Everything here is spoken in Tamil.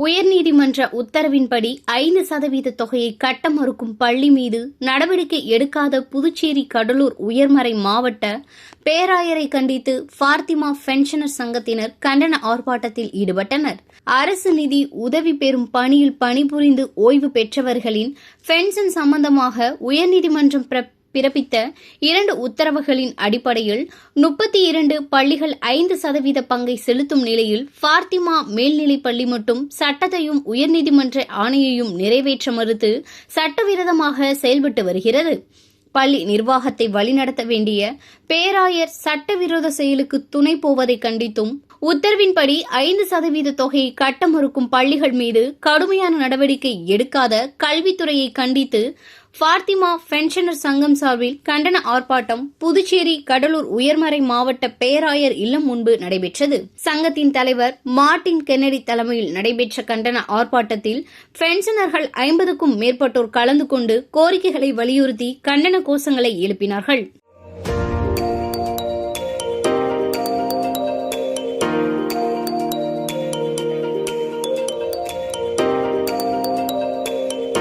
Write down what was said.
உயர்நீதிமன்ற உத்தரவின்படி 5% தொகையை கட்ட மறுக்கும் பள்ளி மீது நடவடிக்கை எடுக்காத புதுச்சேரி கடலூர் உயர்மறை மாவட்ட பேராயரை கண்டித்து ஃபாத்திமா பென்ஷனர் சங்கத்தினர் கண்டன ஆர்ப்பாட்டத்தில் ஈடுபட்டனர். அரசு நிதி உதவி பெறும் பணியில் பணிபுரிந்து ஓய்வு பெற்றவர்களின் பென்ஷன் சம்பந்தமாக உயர்நீதிமன்றம் பிறப்பித்த 2 உத்தரவுகளின் அடிப்படையில் 32 பள்ளிகள் 5% பங்கை செலுத்தும் நிலையில் ஃபாத்திமா மேல்நிலைப் பள்ளி மட்டும் சட்டத்தையும் உயர்நீதிமன்ற ஆணையையும் நிறைவேற்ற மறுத்து சட்டவிரோதமாக செயல்பட்டு வருகிறது. பள்ளி நிர்வாகத்தை வழிநடத்த வேண்டிய பேராயர் சட்டவிரோத செயலுக்கு துணை போவதை கண்டித்தும் உத்தரவின்படி 5% தொகையை கட்ட மறுக்கும் பள்ளிகள் மீது கடுமையான நடவடிக்கை எடுக்காத கல்வித்துறையை கண்டித்து ஃபாத்திமா பென்ஷனர் சங்கம் சார்பில் கண்டன ஆர்ப்பாட்டம் புதுச்சேரி கடலூர் உயர்மறை மாவட்ட பேராயர் இல்லம் முன்பு நடைபெற்றது. சங்கத்தின் தலைவர் மார்ட்டின் கென்னடி தலைமையில் நடைபெற்ற கண்டன ஆர்ப்பாட்டத்தில் பென்ஷனர்கள் 50க்கும் மேற்பட்டோர் கலந்து கொண்டு கோரிக்கைகளை வலியுறுத்தி கண்டன கோஷங்களை எழுப்பினார்கள்.